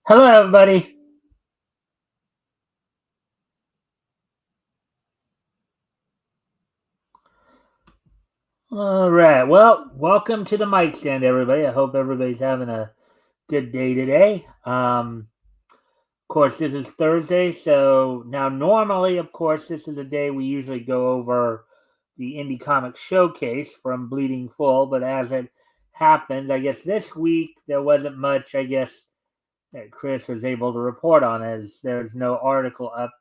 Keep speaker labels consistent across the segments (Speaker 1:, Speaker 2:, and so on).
Speaker 1: Hello, everybody. All right. Well, welcome to the Mikestand, everybody. I hope everybody's having a good day today. Of course, this is Thursday, so now normally, of course, this is a day we usually go over the Indie Comic Showcase from Bleeding Full, but as it happens, I guess this week there wasn't much, I guess, that Chris was able to report on, as there's no article up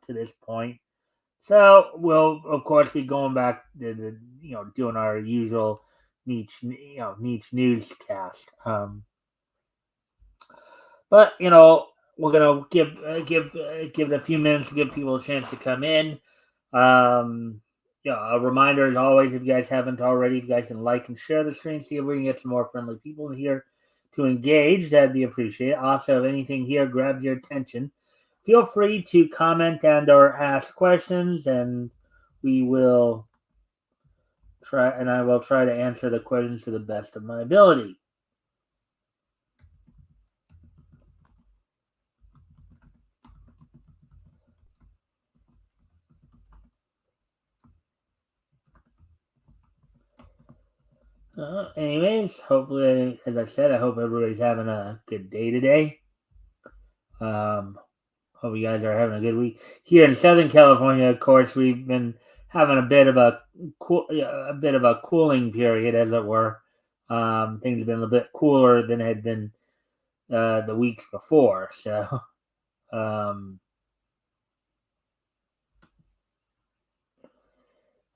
Speaker 1: to this point. So we'll of course be going back to doing our usual niche newscast. But we're gonna give it a few minutes to give people a chance to come in. Um, a reminder as always, if you guys haven't already, if you guys can like and share the stream, see if we can get some more friendly people in here to engage. That'd be appreciated. Also, if anything here grabs your attention, feel free to comment and or ask questions, and we will I will try to answer the questions to the best of my ability. Anyways, hopefully, as I said, I hope everybody's having a good day today. Hope you guys are having a good week. Here in Southern California, of course, we've been having a bit of a cooling period, as it were. Things have been a little bit cooler than had been the weeks before. So,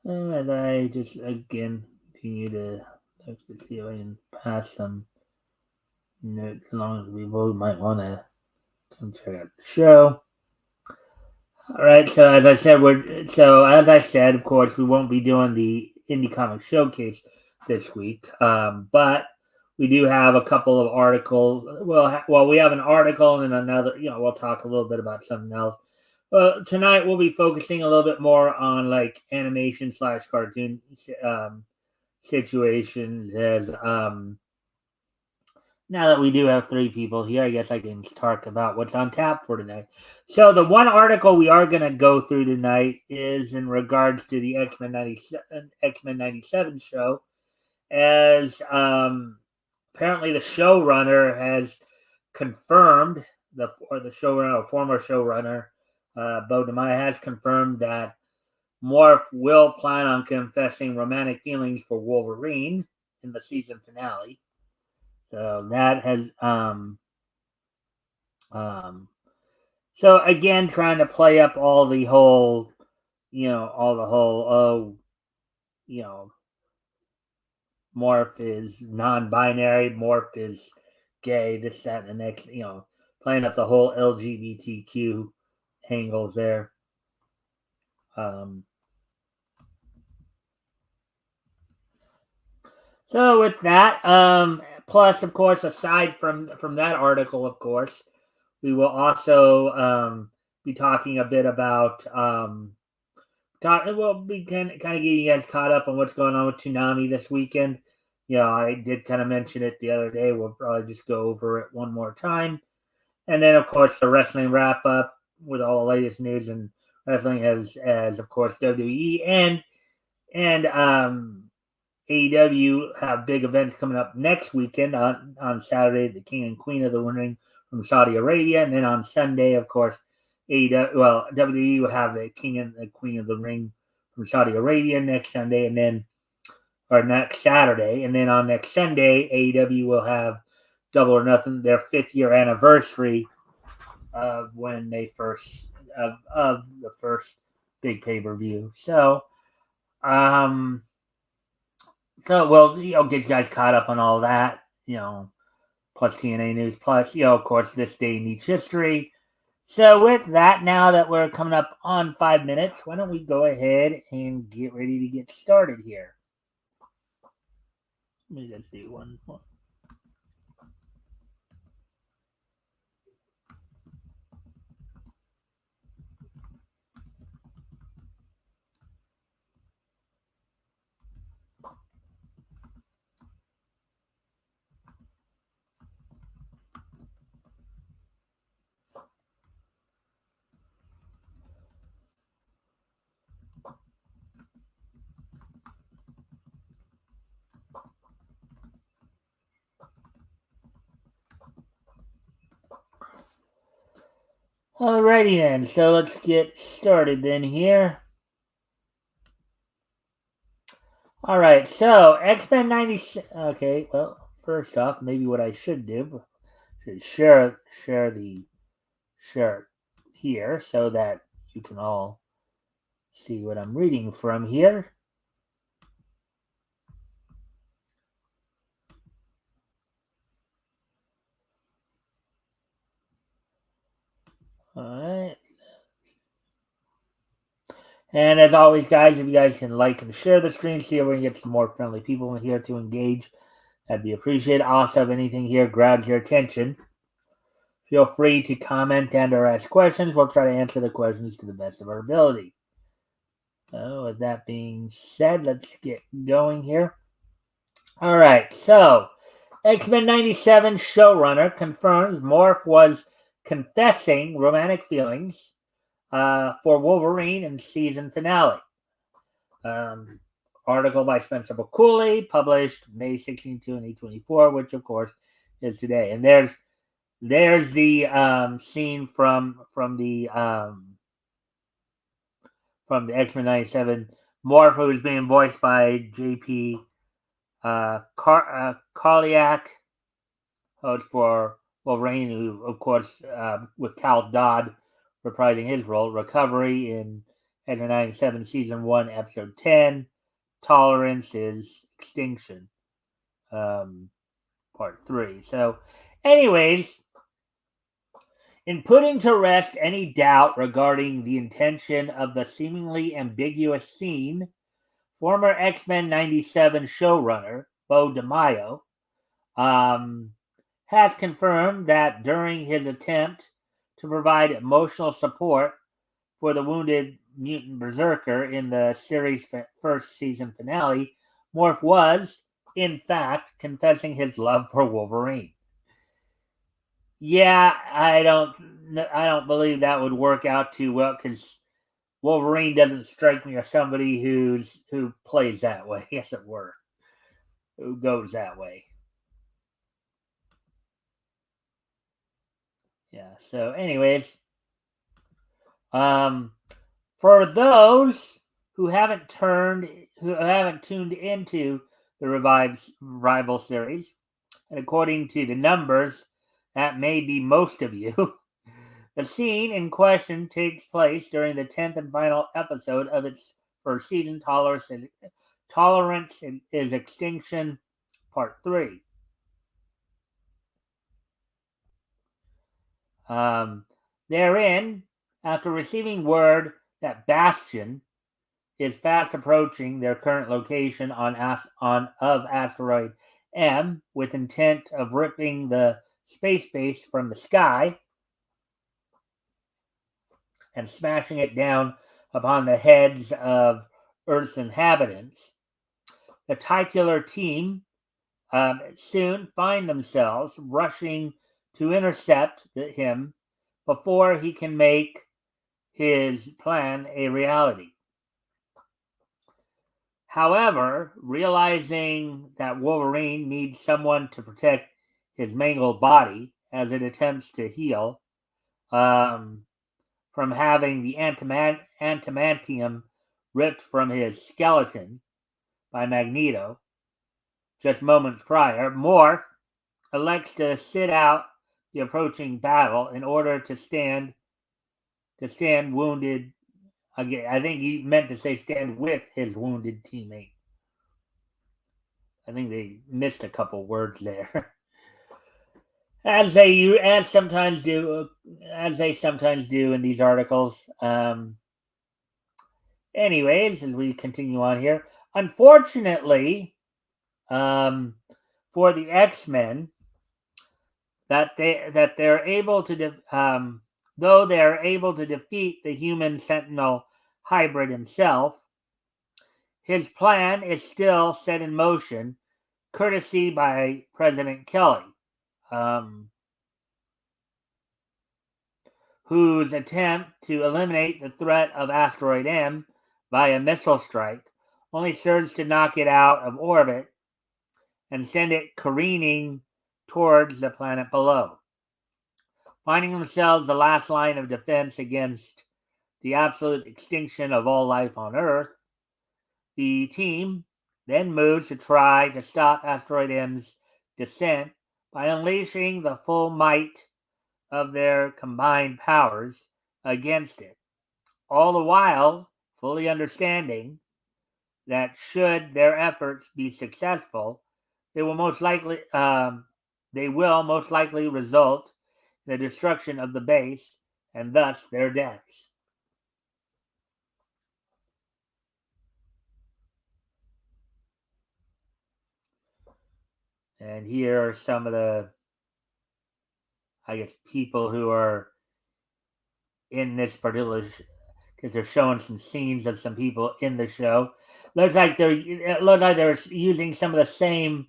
Speaker 1: as I just again continue to see if I can pass some notes along, as we both might want to come check out the show. All right, so as I said, of course, we won't be doing the Indie Comic Showcase this week, but we do have a couple of articles. Well, we have an article and then another. We'll talk a little bit about something else. Well, tonight we'll be focusing a little bit more on like animation slash cartoon situations. As now that we do have three people here, I guess I can talk about what's on tap for tonight. So the one article we are going to go through tonight is in regards to the X Men '97 show, as apparently the showrunner has confirmed the showrunner, or former showrunner, Bo DeMaia has confirmed that Morph will plan on confessing romantic feelings for Wolverine in the season finale. So that has um so again, trying to play up all the whole you know Morph is non-binary, Morph is gay, this, that, and the next, playing up the whole LGBTQ angles there. Um, so with that, plus of course, aside from that article, of course, we will also be talking a bit about we'll be kind of getting you guys caught up on what's going on with Toonami this weekend. Yeah, I did kind of mention it the other day. We'll probably just go over it one more time. And then, of course, the wrestling wrap up with all the latest news and wrestling, as of course WWE and AEW have big events coming up next weekend on Saturday. The King and Queen of the Ring from Saudi Arabia, and then on Sunday, of course, WWE will have the King and the Queen of the Ring from Saudi Arabia next Sunday, and then or next Saturday, and then on next Sunday, AEW will have Double or Nothing, their 5th-year anniversary of when they of the first big pay-per-view. Um, so we'll get you guys caught up on all that, plus TNA news, plus of course this day in each history. So with that, now that we're coming up on 5 minutes, why don't we go ahead and get ready to get started here? Let me just do one more. Alrighty then, so let's get started then here. Alright, so X-Men 96. Okay, well, first off, maybe what I should do is share it here so that you can all see what I'm reading from here. Alright. And as always, guys, if you guys can like and share the stream, see if we can get some more friendly people in here to engage, that'd be appreciated. Also, if anything here grabs your attention, feel free to comment and or ask questions. We'll try to answer the questions to the best of our ability. So, with that being said, let's get going here. All right, so X-Men 97 showrunner confirms Morph was confessing romantic feelings for Wolverine in season finale. Article by Spencer McCulley, published May 16, 2024, which of course is today. And there's the scene from the X-Men 97 Morph, who is being voiced by J.P. Carliak, host for Wolverine, who of course with Cal Dodd reprising his role. Recovery in X-Men 97 season 1 episode 10. Tolerance is extinction. Part 3. So, anyways, in putting to rest any doubt regarding the intention of the seemingly ambiguous scene, former X-Men 97 showrunner Bo DeMaio has confirmed that during his attempt to provide emotional support for the wounded mutant berserker in the series' first season finale, Morph was, in fact, confessing his love for Wolverine. Yeah, I don't believe that would work out too well because Wolverine doesn't strike me as somebody who plays that way, as it were, who goes that way. Yeah. So, anyways, for those who haven't tuned into the Rival series, and according to the numbers, that may be most of you. The scene in question takes place during the 10th and final episode of its first season, Tolerance is Extinction, Part 3. Therein, after receiving word that Bastion is fast approaching their current location of asteroid M with intent of ripping the space base from the sky and smashing it down upon the heads of Earth's inhabitants, the titular team soon find themselves rushing to intercept him before he can make his plan a reality. However, realizing that Wolverine needs someone to protect his mangled body as it attempts to heal from having the antimantium ripped from his skeleton by Magneto just moments prior, Morph elects to sit out the approaching battle in order to stand wounded. Again, I think he meant to say stand with his wounded teammate. I think they missed a couple words there. as they sometimes do in these articles. Anyways, as we continue on here, unfortunately, for the X-Men, though they're able to defeat the human Sentinel hybrid himself, his plan is still set in motion, courtesy by President Kelly, whose attempt to eliminate the threat of Asteroid M via missile strike only serves to knock it out of orbit and send it careening towards the planet below. Finding themselves the last line of defense against the absolute extinction of all life on Earth, the team then moves to try to stop Asteroid M's descent by unleashing the full might of their combined powers against it, all the while fully understanding that should their efforts be successful, they will most likely result in the destruction of the base and thus their deaths. And here are some of the, I guess, people who are in this particular, because they're showing some scenes of some people in the show. It looks like they're using some of the same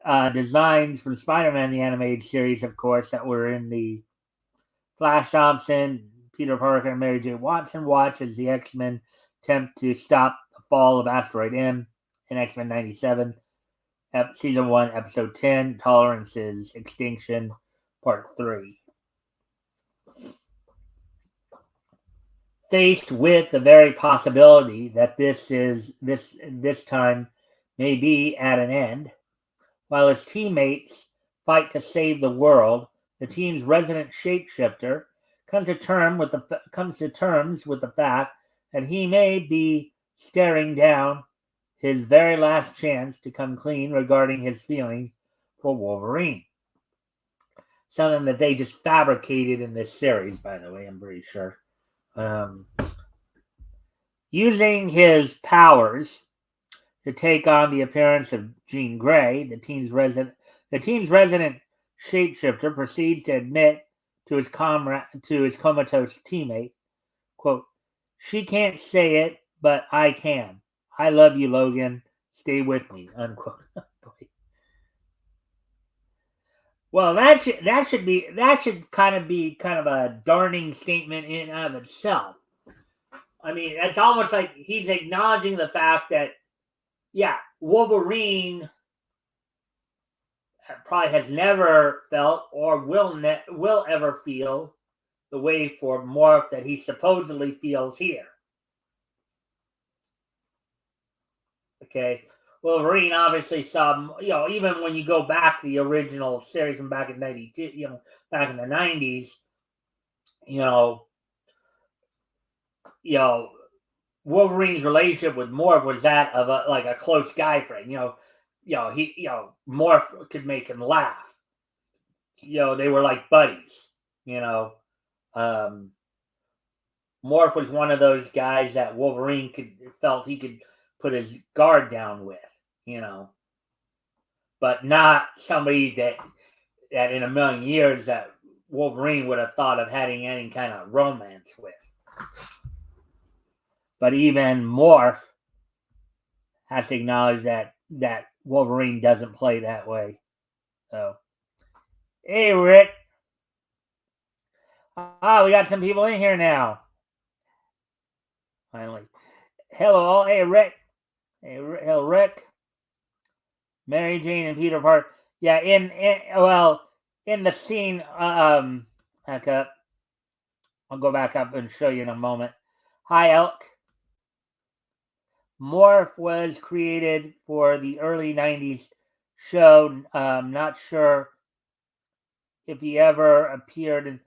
Speaker 1: designs from Spider-Man the animated series, of course, that were in the Flash Thompson, Peter Parker, and Mary J. Watson watch as the X-Men attempt to stop the fall of Asteroid M in X-Men 97, Season 1, Episode 10, Tolerance's Extinction, Part 3. Faced with the very possibility that this time may be at an end, while his teammates fight to save the world, the team's resident shapeshifter comes to terms with the fact that he may be staring down his very last chance to come clean regarding his feelings for Wolverine. Something that they just fabricated in this series, by the way, I'm pretty sure. Using his powers to take on the appearance of Jean Grey, the team's resident shapeshifter proceeds to admit to his comatose teammate, quote, "She can't say it, but I can. I love you, Logan. Stay with me," unquote. Well, that should kind of be a darning statement in and of itself. I mean, it's almost like he's acknowledging the fact that, yeah, Wolverine probably has never felt or will ever feel the way for Morph that he supposedly feels here. Okay, Wolverine obviously saw, even when you go back to the original series from back in '92, back in the '90s, Wolverine's relationship with Morph was that of a close guy friend. Morph could make him laugh. They were like buddies. Morph was one of those guys that Wolverine felt he could put his guard down with. But not somebody that in a million years that Wolverine would have thought of having any kind of romance with. But even Morph has to acknowledge that Wolverine doesn't play that way. So, hey, Rick. We got some people in here now. Finally. Hello, hey, Rick. Hey, hello, Rick. Mary Jane and Peter Parker. Yeah, in the scene, back up. I'll go back up and show you in a moment. Hi, Elk. Morph was created for the early 90s show. Not sure if he ever appeared in.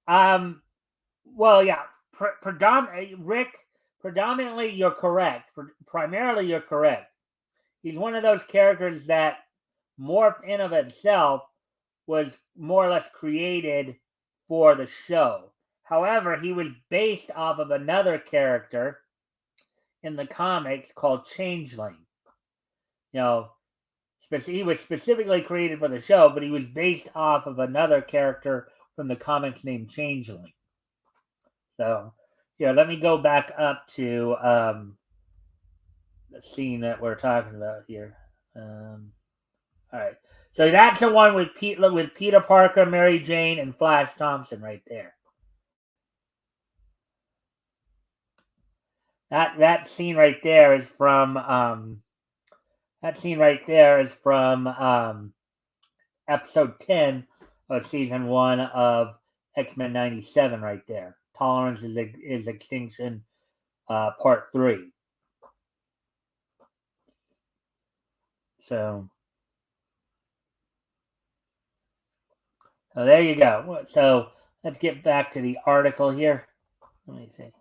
Speaker 1: Well, yeah. Rick, predominantly you're correct. Primarily you're correct. He's one of those characters that Morph in of itself was more or less created for the show. However, he was based off of another character in the comics called Changeling. He was specifically created for the show, but he was based off of another character from the comics named Changeling. So, let me go back up to the scene that we're talking about here. All right. So that's the one with Peter Parker, Mary Jane, and Flash Thompson right there. That scene right there is from episode 10 of season 1 of X-Men 97 right there. Tolerance is Extinction Part 3. So there you go. So let's get back to the article here. Let me see.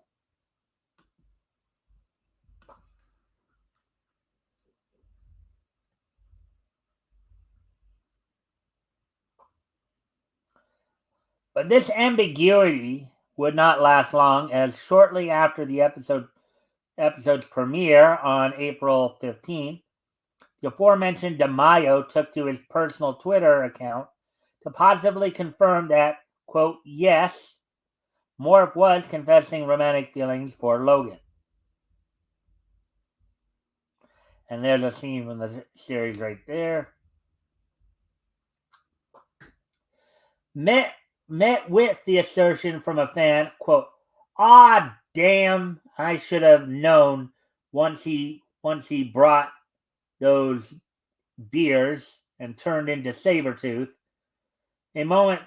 Speaker 1: But this ambiguity would not last long, as shortly after the episode's premiere on April 15th, the aforementioned DeMaio took to his personal Twitter account to positively confirm that, quote, yes, Morph was confessing romantic feelings for Logan. And there's a scene from the series right there. Met with the assertion from a fan, quote, ah, damn, I should have known once he brought those beers and turned into Sabretooth. A moment,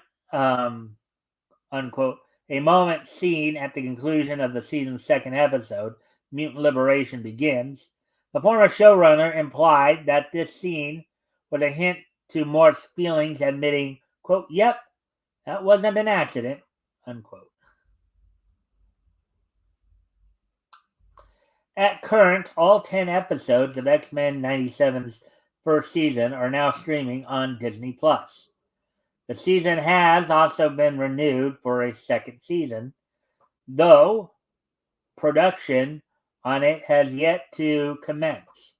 Speaker 1: unquote, a moment seen at the conclusion of the season's second episode, Mutant Liberation Begins. The former showrunner implied that this scene was a hint to Morph's feelings, admitting, quote, yep, that wasn't an accident, unquote. At current, all 10 episodes of X-Men 97's first season are now streaming on Disney+. The season has also been renewed for a second season, though production on it has yet to commence.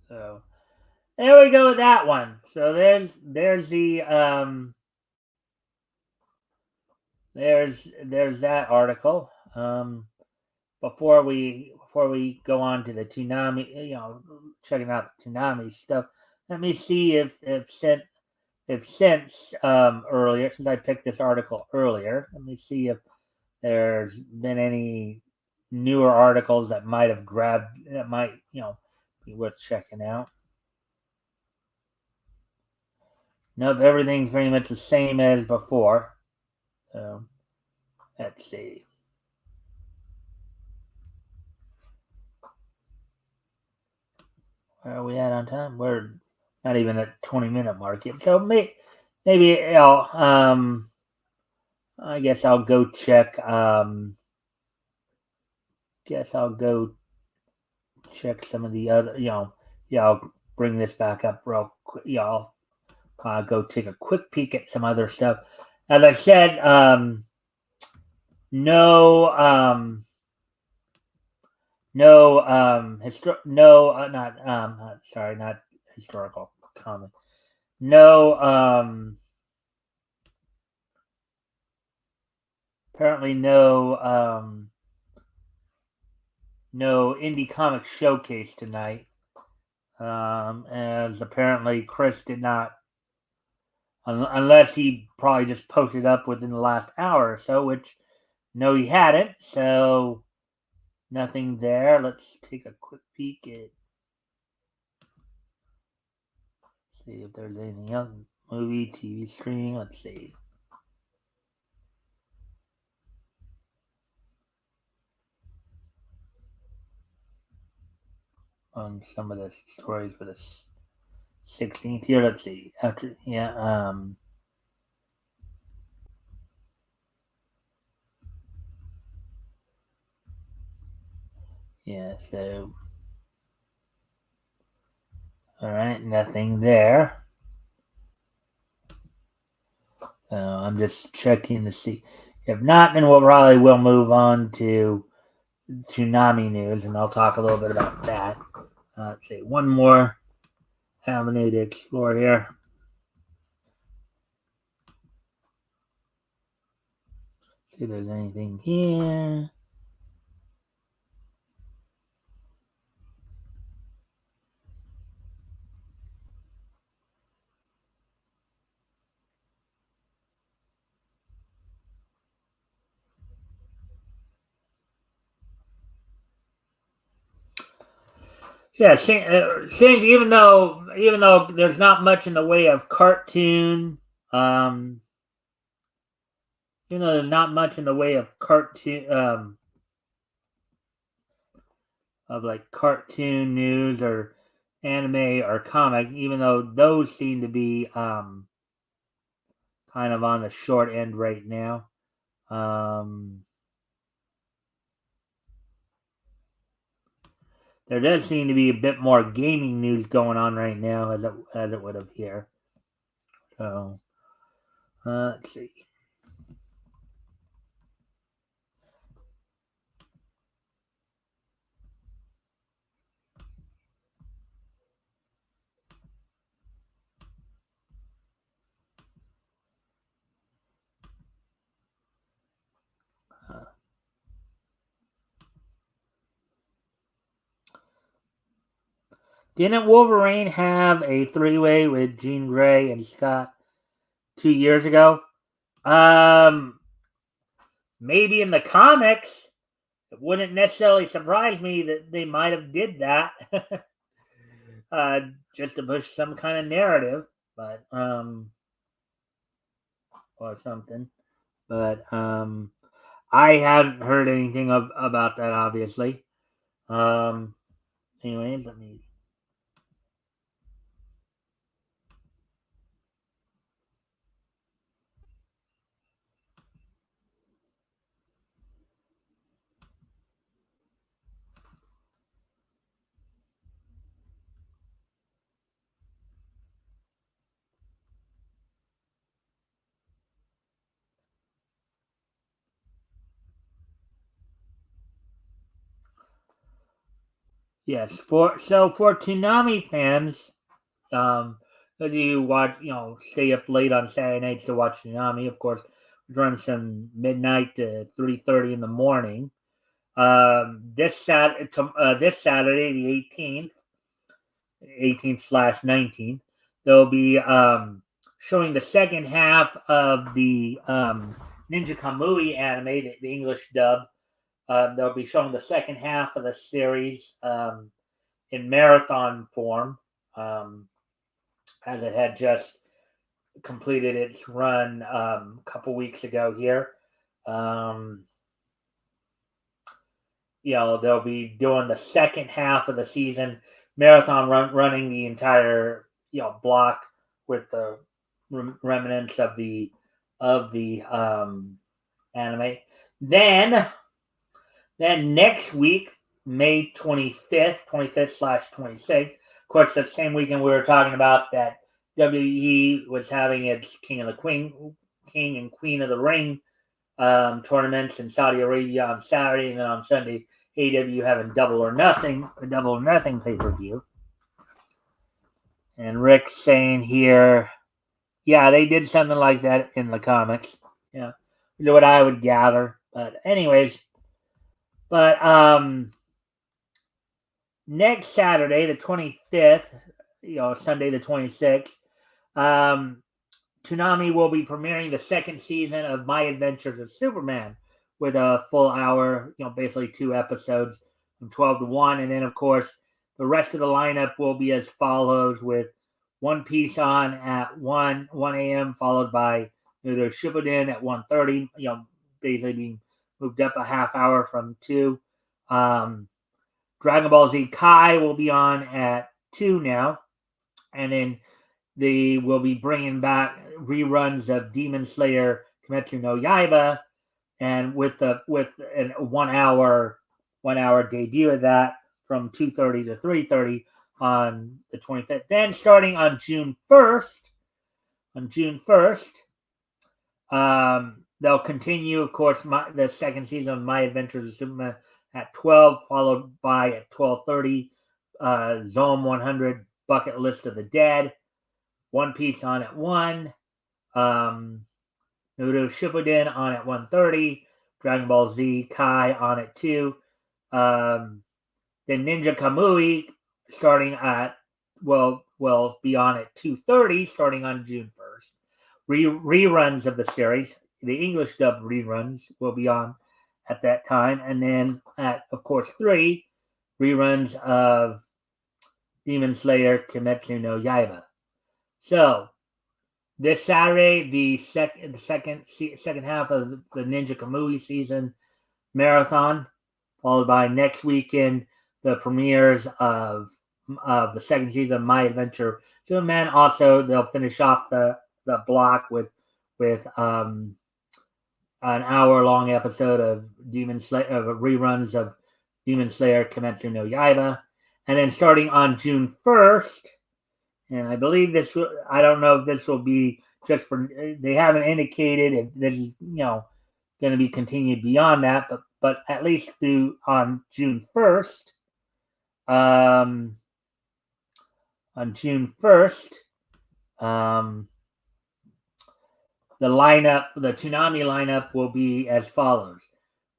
Speaker 1: So there we go with that one. So there's the there's that article. Before we go on to the Toonami, checking out the Toonami stuff, let me see if since earlier, since I picked this article earlier, let me see if there's been any newer articles that might have grabbed, that might, be worth checking out. Nope, everything's pretty much the same as before. So let's see. Where are we at on time? We're not even at 20-minute mark yet. So maybe I guess I'll go check. Guess I'll go check some of the other. I'll bring this back up real quick. I'll go take a quick peek at some other stuff. As I said, not historical comic. No, apparently no indie comic showcase tonight. As apparently Chris did not, unless he probably just posted up within the last hour or so, which no, he hadn't. So nothing there. Let's take a quick peek at, see if there's anything else. Movie, TV streaming. Let's see. On some of the stories for the 16th here. Let's see. After so all right, nothing there. I'm just checking to see. If not, then we'll move on to Toonami news, and I'll talk a little bit about that. Let's see, one more avenue to explore here. See if there's anything here. Yeah, seems even though there's not much in the way of cartoon, um, there's not much in the way of cartoon, of like cartoon news or anime or comic, even though those seem to be kind of on the short end right now. There does seem to be a bit more gaming news going on right now, as it would have here. So let's see. Didn't Wolverine have a three-way with Jean Grey and Scott 2 years ago? Um, Maybe in the comics. It wouldn't necessarily surprise me that they might have did that, uh, just to push some kind of narrative, but or something. But I hadn't heard anything about that, obviously. Um, Anyways, let me. Yes, for Toonami fans, if you watch, stay up late on Saturday nights to watch Toonami, of course, it runs from midnight to 3:30 in the morning. This Saturday, the 18th/19th, they'll be showing the second half of the Ninja Kamui anime, the English dub. They'll be showing the second half of the series in marathon form, as it had just completed its run a couple weeks ago here. They'll be doing the second half of the season marathon running the entire block with the remnants of the anime. Then next week, May 25th/26th. Of course, the same weekend we were talking about that WWE was having its King and Queen of the Ring tournaments in Saudi Arabia on Saturday, and then on Sunday, AEW having a Double or Nothing pay-per-view. And Rick's saying here, yeah, they did something like that in the comics. Yeah, what I would gather. But anyways, next Saturday, the 25th, Sunday the 26th, Toonami will be premiering the second season of My Adventures of Superman with a full hour, basically 2 episodes from 12 to 1. And then, of course, the rest of the lineup will be as follows, with One Piece on at 1 a.m., followed by Shippuden at 1:30, basically being moved up a half hour from 2. Dragon Ball Z Kai will be on at 2 now. And then they will be bringing back reruns of Demon Slayer Kimetsu no Yaiba, and with a 1 hour debut of that from 2:30 to 3:30 on the 25th. Then starting on June 1st, they'll continue, of course, the second season of My Adventures of Superman at 12, followed by at 12:30, Zome 100 Bucket List of the Dead. One Piece on at 1. Naruto Shippuden on at 1:30. Dragon Ball Z Kai on at 2. Then Ninja Kamui starting at will be on at 2:30, starting on June 1st. Reruns of the series, the English dub reruns, will be on at that time, and then at, of course, 3 reruns of Demon Slayer Kimetsu no Yaiba. So this Saturday, the second half of the Ninja Kamui season marathon, followed by next weekend the premieres of the second season of My Adventure Superman. Also, they'll finish off the block with an hour-long episode of Demon Slayer, reruns of Demon Slayer Kimetsu no Yaiba. And then starting on June 1st, and I believe this, I don't know if this will be just for, they haven't indicated if this is, going to be continued beyond that, but at least through on June 1st, on June 1st, the Toonami lineup will be as follows.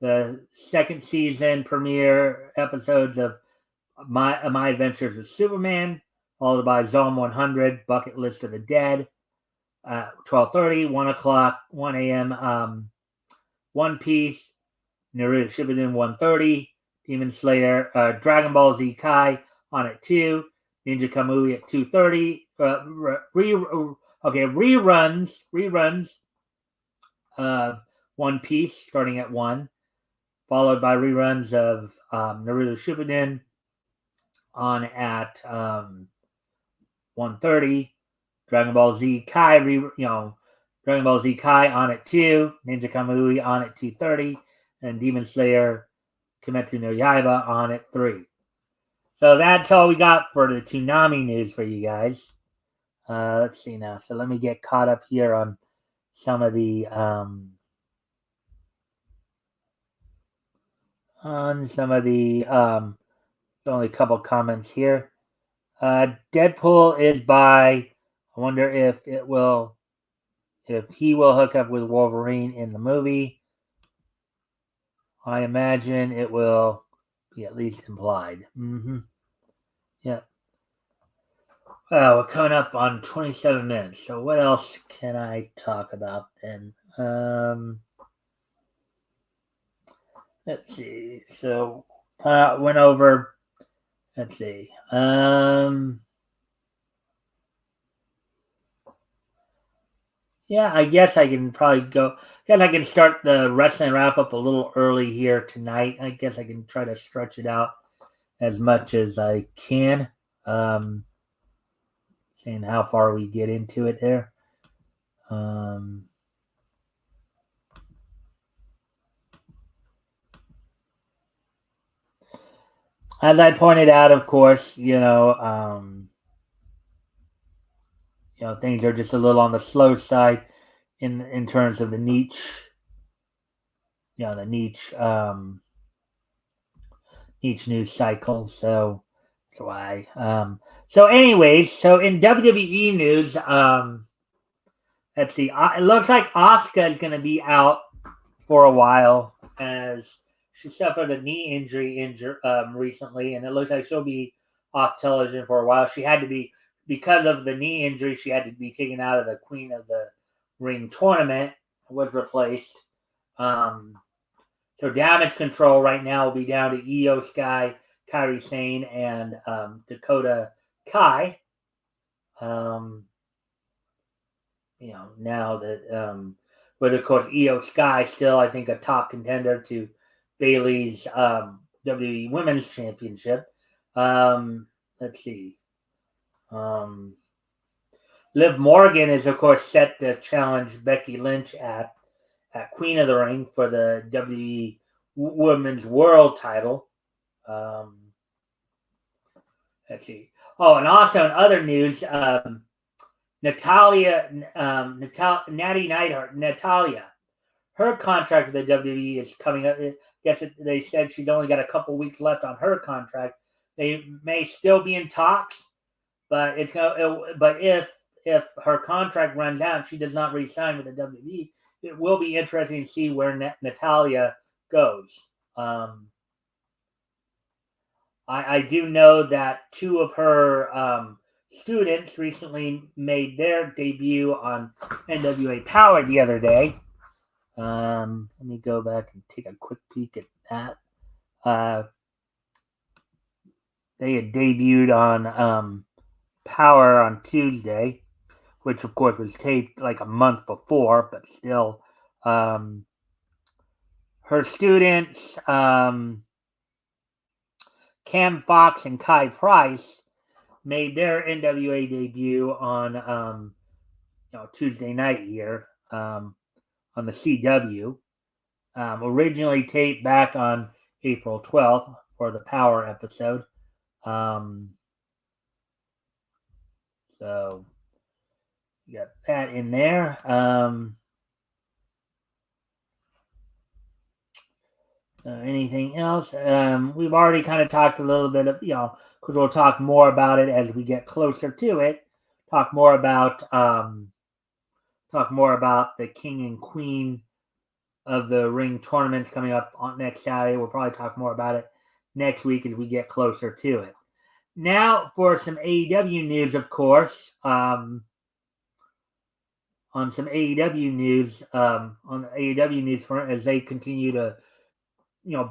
Speaker 1: The second season premiere episodes of My Adventures with Superman, followed by Zone 100, Bucket List of the Dead, 12:30, 1 o'clock, 1 a.m., One Piece, Naruto Shippuden 1:30, Demon Slayer, Dragon Ball Z Kai on at 2, Ninja Kamui at 2:30, reruns of One Piece starting at 1, followed by reruns of Naruto Shippuden on at 1:30, Dragon Ball Z Kai, Dragon Ball Z Kai on at 2, Ninja Kamui on at 2:30, and Demon Slayer Kimetsu no Yaiba on at 3. So that's all we got for the Toonami news for you guys. Let's see now. So let me get caught up here on some of the there's only a couple comments here. Deadpool is by. I wonder if he will hook up with Wolverine in the movie. I imagine it will be at least implied. Yeah. We're coming up on 27 minutes. So what else can I talk about then? Let's see. So went over. Let's see. Yeah, I guess I can probably go. I guess I can start the wrestling wrap up a little early here tonight. I guess I can try to stretch it out as much as I can. Seeing how far we get into it there. As I pointed out, of course, things are just a little on the slow side in terms of the niche. The niche news cycle. So that's why. So anyways, so in WWE news, let's see. It looks like Asuka is going to be out for a while as she suffered a knee injury recently, and it looks like she'll be off television for a while. She had to be, because of the knee injury, she had to be taken out of the Queen of the Ring tournament. Was replaced. So Damage Control right now will be down to Io Sky, Kairi Sane, and Dakota Kai. Now that with of course Io Sky still, I think, a top contender to Bayley's WWE Women's Championship. Let's see. Liv Morgan is of course set to challenge Becky Lynch at Queen of the Ring for the WWE Women's World Title. Let's see. Oh, and also in other news, Natty Neidhart, Natalya, her contract with the WWE is coming up. I guess they said she's only got a couple weeks left on her contract. They may still be in talks, but if her contract runs out and she does not re-sign with the WWE, it will be interesting to see where Natalya goes. I do know that two of her students recently made their debut on NWA Power the other day. Let me go back and take a quick peek at that. they had debuted on Power on Tuesday, which of course was taped like a month before, but still. Her students, Cam Fox and Kai Price, made their NWA debut on Tuesday night here on the CW. Originally taped back on April 12th for the Power episode. So you got that in there. Anything else? We've already kind of talked a little bit of, because we'll talk more about it as we get closer to it. Talk more about the King and Queen of the Ring tournaments coming up on next Saturday. We'll probably talk more about it next week as we get closer to it. Now for some AEW news, of course. On some AEW news, on the AEW news front, as they continue to,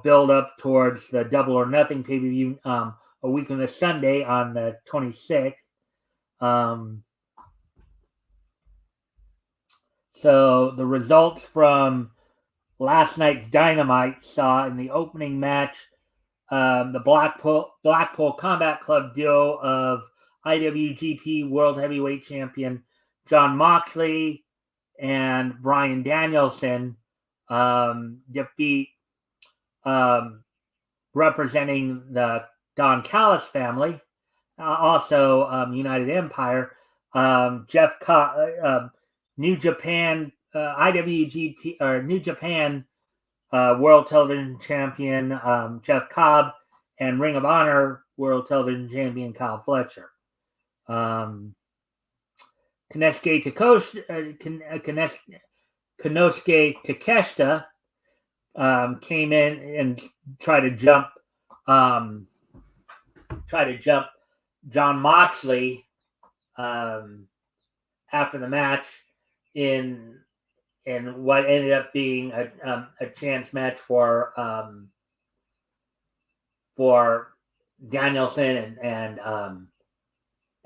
Speaker 1: build up towards the Double or Nothing pay-per-view a week on the Sunday on the 26th. So the results from last night's Dynamite saw in the opening match the Blackpool Combat Club duo of IWGP World Heavyweight Champion Jon Moxley and Bryan Danielson defeat representing the Don Callis family, also United Empire, Jeff New Japan IWGP or New Japan World Television Champion Jeff Cobb and Ring of Honor World Television Champion Kyle Fletcher. Konosuke Takeshita came in and tried to jump Jon Moxley after the match in what ended up being a chance match for Danielson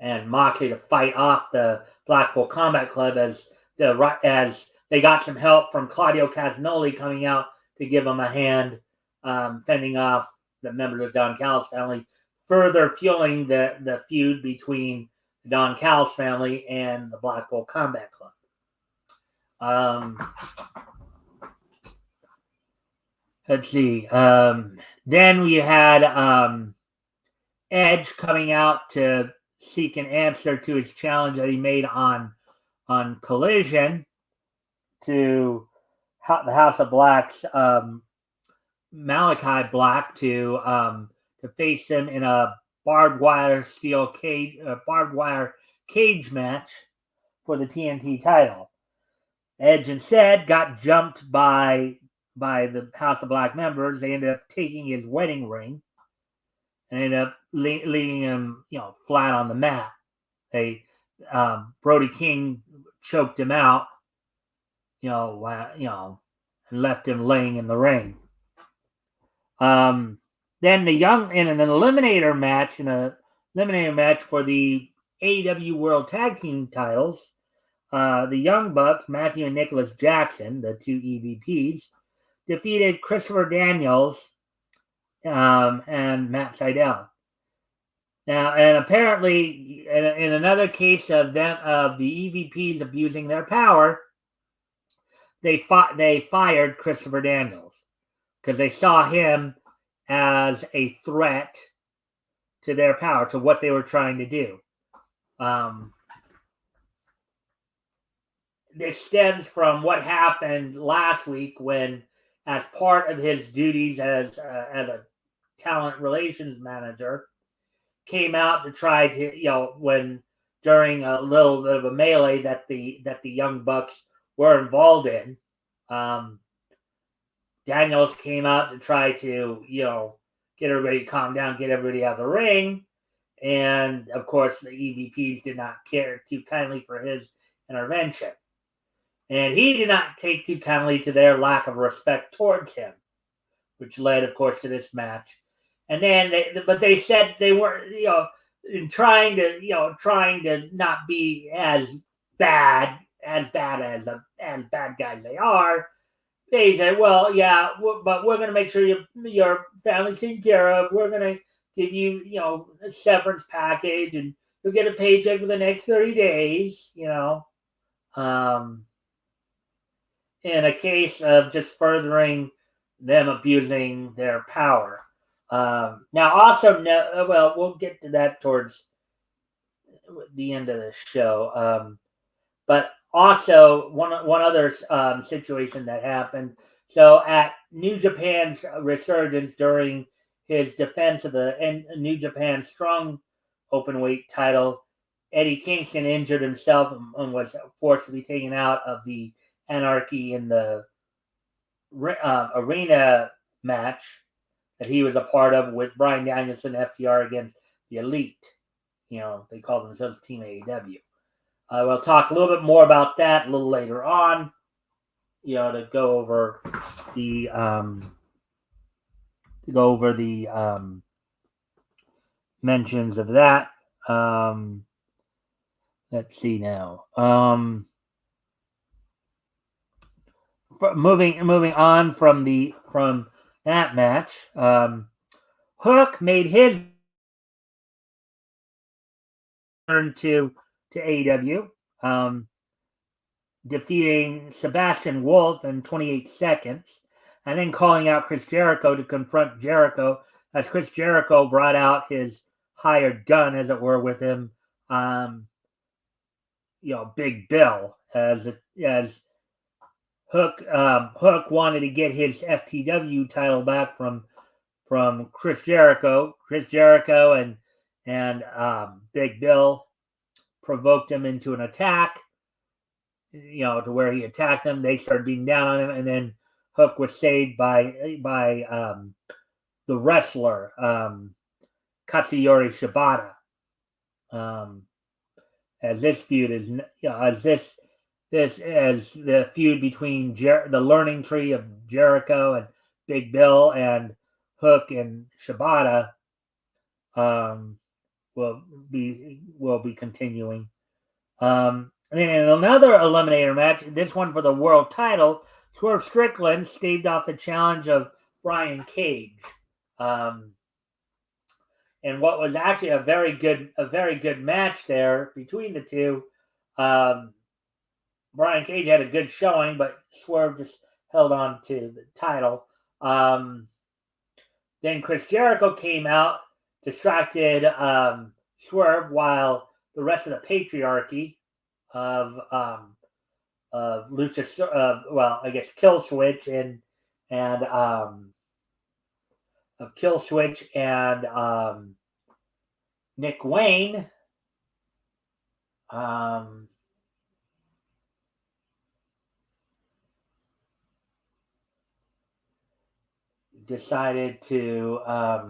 Speaker 1: and Moxley to fight off the Blackpool Combat Club as they got some help from Claudio Castagnoli coming out to give them a hand fending off the members of Don Callis family, further fueling the feud between the Don Callis family and the Blackpool Combat Club. Let's see. Then we had Edge coming out to seek an answer to his challenge that he made on Collision to the House of Black's Malachi Black to face him in a barbed wire cage match for the TNT title. Edge instead got jumped by the House of Black members. They ended up taking his wedding ring and ended up leaving him, flat on the mat. Brody King choked him out, and left him laying in the ring. Then in an eliminator match for the AEW World Tag Team titles, the Young Bucks, Matthew and Nicholas Jackson, the two EVPs, defeated Christopher Daniels and Matt Sydal. Now, and apparently, in another case of the EVPs abusing their power, they fired Christopher Daniels because they saw him as a threat to their power, to what they were trying to do. This stems from what happened last week when, as part of his duties as a talent relations manager, came out to try to, when during a little bit of a melee that the Young Bucks were involved in, Daniels came out to try to, get everybody calm down, get everybody out of the ring. And of course, the EVPs did not care too kindly for his intervention. And he did not take too kindly to their lack of respect towards him, which led, of course, to this match. And then they said they were, trying to not be as bad as bad guys they are. They said, well, yeah, but we're going to make sure your family's taken care of. We're going to give you, a severance package, and you'll get a paycheck for the next 30 days, in a case of just furthering them abusing their power. Now, also, well, we'll get to that towards the end of the show. But also, one other situation that happened. So, at New Japan's resurgence during his defense of the New Japan Strong Openweight title, Eddie Kingston injured himself and was forced to be taken out of the Anarchy in the arena match that he was a part of with Bryan Danielson, FTR against the Elite. They call themselves Team AEW. We'll talk a little bit more about that a little later on. To go over the mentions of that. Let's see now. Moving on from that match, Hook made his turn to AEW, defeating Sebastian Wolf in 28 seconds, and then calling out Chris Jericho to confront Jericho, as Chris Jericho brought out his hired gun, as it were, with him. Big Bill, as Hook wanted to get his FTW title back from Chris Jericho. Chris Jericho and Big Bill provoked him into an attack, to where he attacked them. They started beating down on him, and then Hook was saved by the wrestler Katsuyori Shibata. As this feud is, as the feud between the learning tree of Jericho and Big Bill and Hook and Shibata will be continuing. And then in another eliminator match, this one for the world title, Swerve Strickland staved off the challenge of Brian Cage. And what was actually a very good match there between the two. Brian Cage had a good showing, but Swerve just held on to the title. Then Chris Jericho came out, distracted Swerve, while the rest of the patriarchy of Lucha, I guess Killswitch and of Killswitch and Nick Wayne decided to I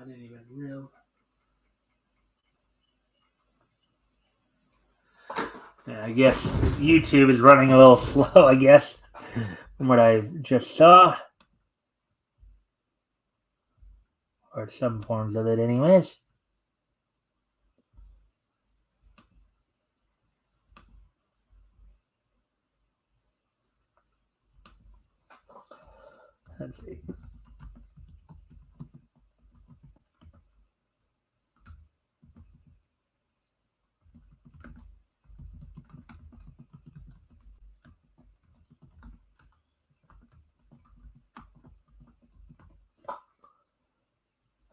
Speaker 1: didn't even realize. I guess YouTube is running a little slow, I guess, from what I just saw. Or some forms of it anyways. Let's see.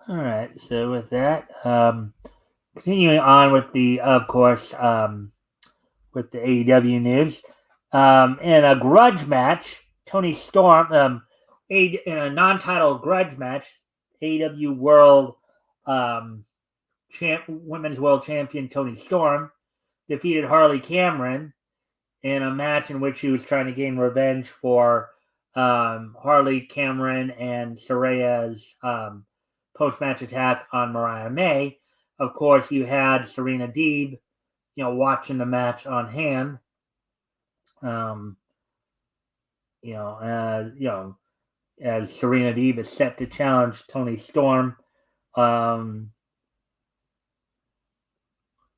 Speaker 1: All right, so with that, continuing on with the, of course, with the AEW news, in a grudge match, Tony Storm, in a non-title grudge match, AEW World Women's World Champion Tony Storm defeated Harley Cameron in a match in which he was trying to gain revenge for Harley Cameron and Saraya's post-match attack on Mariah May. Of course, you had Serena Deeb, watching the match on hand. Um, you know, as Serena Deeb is set to challenge Toni Storm. Um,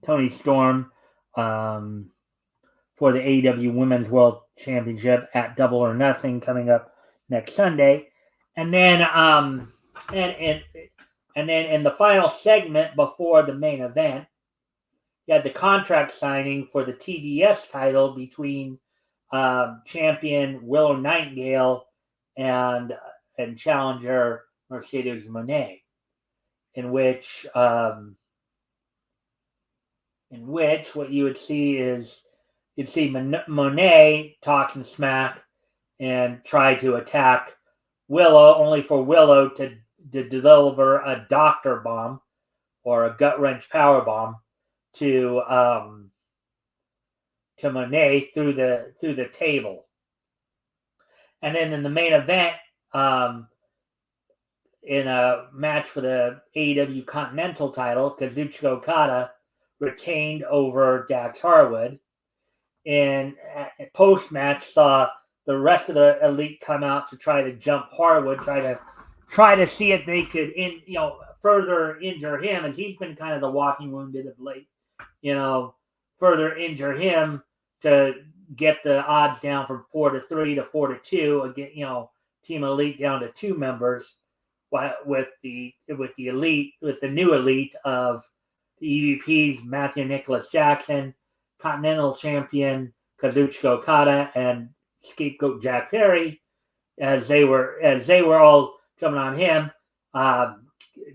Speaker 1: Toni Storm for the AEW Women's World Championship at Double or Nothing coming up next Sunday, and then and and then in the final segment before the main event, you had the contract signing for the TBS title between champion Willow Nightingale and challenger Mercedes Moné, in which what you would see is you'd see Monet talking smack and try to attack Willow, only for Willow to deliver a doctor bomb or a gut wrench power bomb to Monet through the table. And then in the main event, in a match for the AEW Continental title, Kazuchika Okada retained over Dax Harwood. And post match, saw the rest of the Elite come out to try to jump Harwood, try to see if they could further injure him, as he's been kind of the walking wounded of late. Further injure him to get the odds down from 4-3 to 4-2. Again, Team Elite down to 2 members, with the new Elite of the EVPs Matthew Nicholas Jackson, Continental Champion Kazuchika Okada, and Scapegoat Jack Perry, as they were all jumping on him.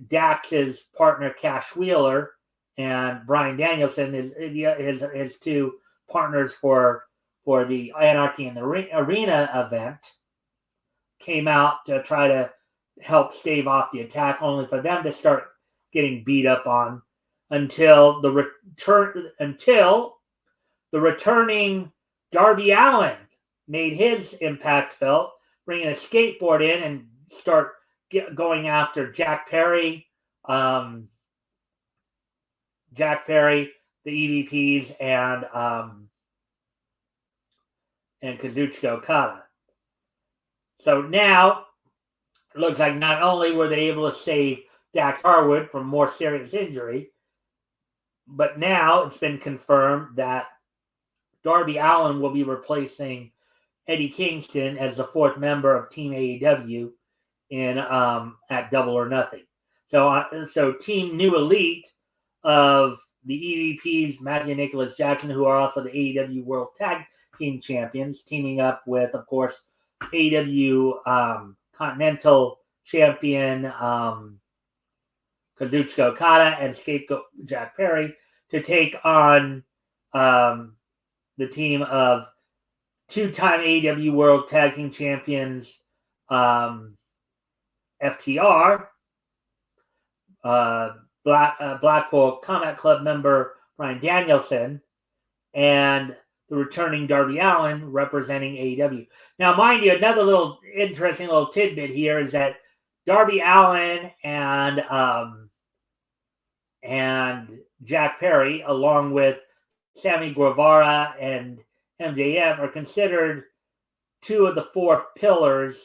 Speaker 1: Dax's partner Cash Wheeler and Bryan Danielson, his 2 partners for the Anarchy in the Arena event, came out to try to help stave off the attack, only for them to start getting beat up on until the returning Darby Allin made his impact felt, bringing a skateboard in and start going after Jack Perry, the EVPs, and Kazuchika Okada. So now it looks like not only were they able to save Dax Harwood from more serious injury, but now it's been confirmed that Darby Allin will be replacing Eddie Kingston as the 4th member of Team AEW in at Double or Nothing. So Team New Elite of the EVPs, Matthew Nicholas Jackson, who are also the AEW World Tag Team Champions, teaming up with, of course, AEW Continental Champion Kazuchika Okada and Scapegoat Jack Perry, to take on the team of 2-time AEW World Tag Team Champions FTR, Blackpool Combat Club member Bryan Danielson, and the returning Darby Allin representing AEW. Now, mind you, another little interesting little tidbit here is that Darby Allin and Jack Perry, along with Sammy Guevara and MJF, are considered 2 of the 4 pillars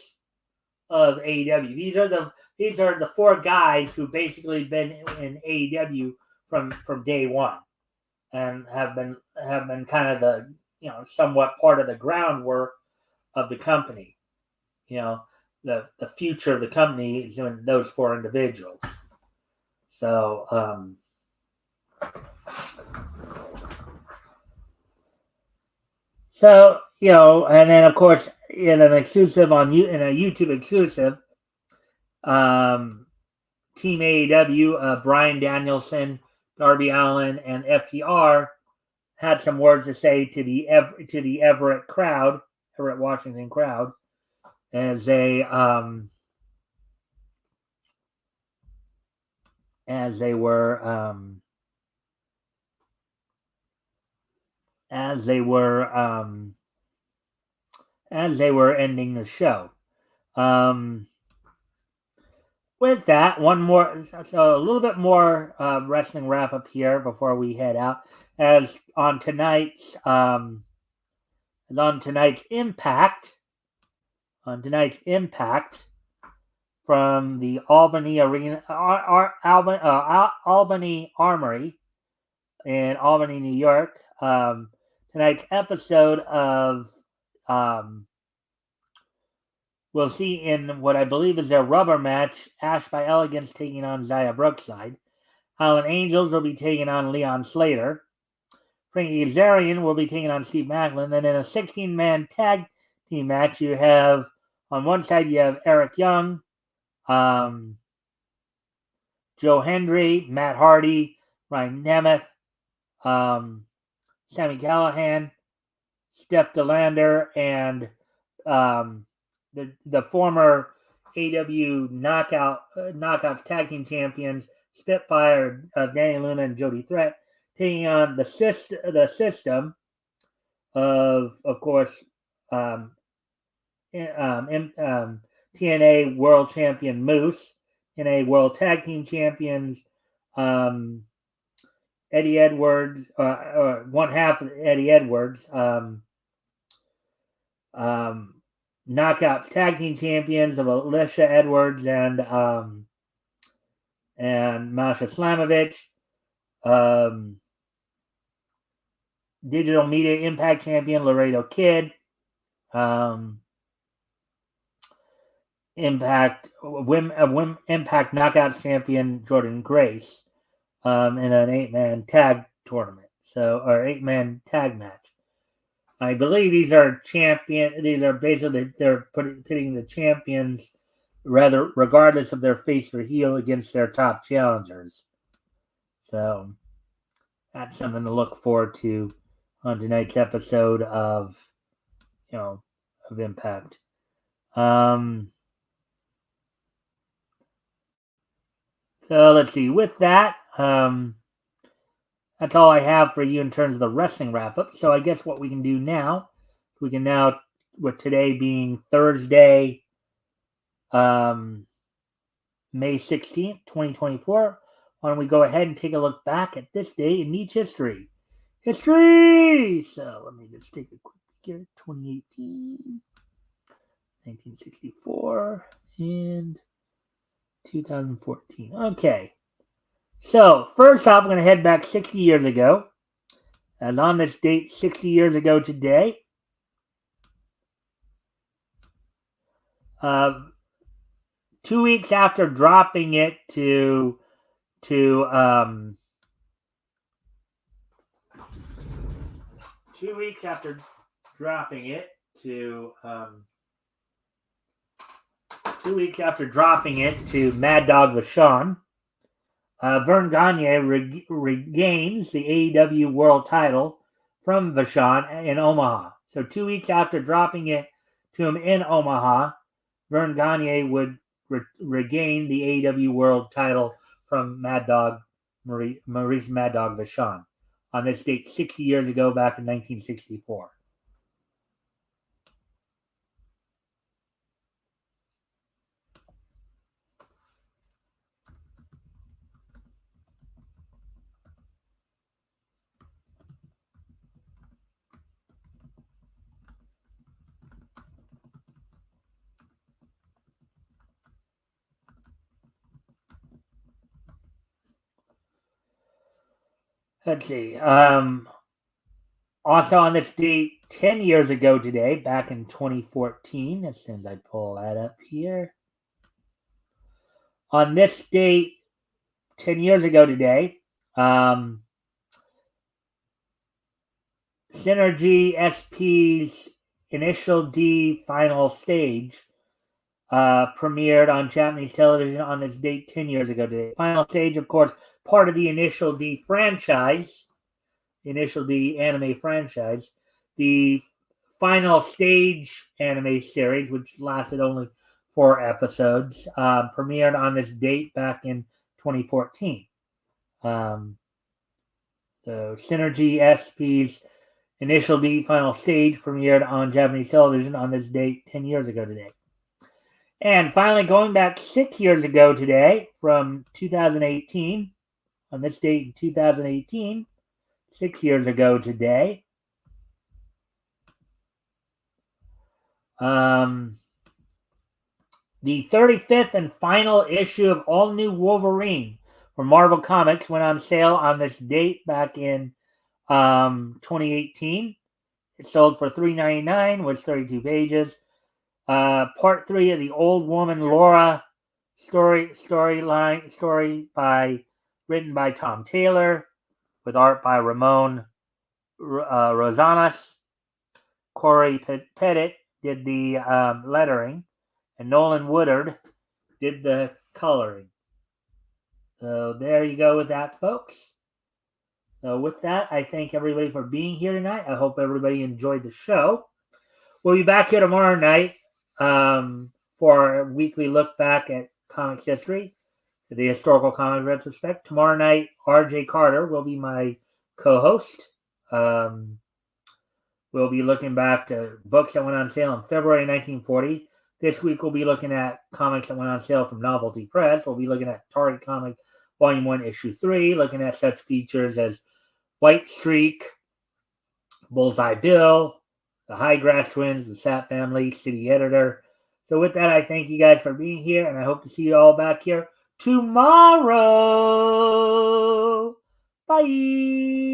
Speaker 1: of AEW. These are the 4 guys who basically been in AEW from day one, and have been kind of the somewhat part of the groundwork of the company. The future of the company is in those 4 individuals. So and then of course in a YouTube exclusive, Team AEW, Bryan Danielson, Darby Allin, and FTR had some words to say to the Everett Washington crowd, as they were ending the show. With that, so a little bit more wrestling wrap up here before we head out. As on tonight's And on tonight's Impact, from the Albany Arena, Albany Armory in Albany, New York. Tonight's episode of we'll see in what I believe is their rubber match, Ash by Elegance taking on Xia Brookside. Howlin' Angels will be taking on Leon Slater. Frankie Kazarian will be taking on Steve Macklin. Then in a 16-man tag team match, you have on one side you have Eric Young, Joe Hendry, Matt Hardy, Ryan Nemeth, Sammy Callahan, Steph DeLander, and the former AW Knockouts Tag Team Champions Spitfire of Danny Luna and Jody Threat, taking on the system of course, TNA World Champion Moose, TNA World Tag Team Champions Eddie Edwards, one half of Eddie Edwards, Knockouts Tag Team Champions of Alicia Edwards and Masha Slamovich, Digital Media Impact Champion Laredo Kid, Impact Knockouts Champion Jordan Grace, in an 8-man tag tournament, or 8-man tag match. I believe these are basically they're pitting the champions rather regardless of their face or heel against their top challengers. So that's something to look forward to on tonight's episode of Impact. So let's see. With that, that's all I have for you in terms of the wrestling wrap-up. So I guess what we can do now, with today being Thursday, May 16th, 2024, why don't we go ahead and take a look back at this day in Neach history. So let me just take a quick peek here. 2018, 1964, and 2014. Okay. So, first off, I'm going to head back 60 years ago. And on this date, 60 years ago today, 2 weeks after dropping it to 2 weeks after dropping it to 2 weeks after dropping it to Mad Dog Vachon, Vern Gagne regains the AEW World Title from Vachon in Omaha. So 2 weeks after dropping it to him in Omaha, Vern Gagne would regain the AEW World Title from Maurice Mad Dog Vachon on this date 60 years ago, back in 1964. Let's see. Also on this date, 10 years ago today, back in 2014, as soon as I pull that up here. On this date, 10 years ago today, Synergy SP's Initial D Final Stage premiered on Japanese television on this date 10 years ago today. Final Stage, of course, part of the Initial D franchise, Initial D anime franchise. The Final Stage anime series, which lasted only 4 episodes, premiered on this date back in 2014. So Synergy SP's Initial D Final Stage premiered on Japanese television on this date 10 years ago today. And finally, going back 6 years ago today, from 2018, on this date in 2018, 6 years ago today, The 35th and final issue of All New Wolverine from Marvel Comics went on sale on this date back in 2018. It sold for $3.99, was 32 pages. Part 3 of the Old Woman Laura story written by Tom Taylor with art by Ramon Rosanas. Corey Pettit did the lettering, and Nolan Woodard did the coloring. So there you go with that, folks. So with that, I thank everybody for being here tonight. I hope everybody enjoyed the show. We'll be back here tomorrow night for a weekly look back at comics history, the historical comic retrospect. Tomorrow night, R.J. Carter will be my co-host. We'll be looking back to books that went on sale in February 1940. This week, we'll be looking at comics that went on sale from Novelty Press. We'll be looking at Target Comics Volume 1, Issue 3, looking at such features as White Streak, Bullseye Bill, the Highgrass Twins, the Sap Family, City Editor. So with that, I thank you guys for being here, and I hope to see you all back here tomorrow. Bye.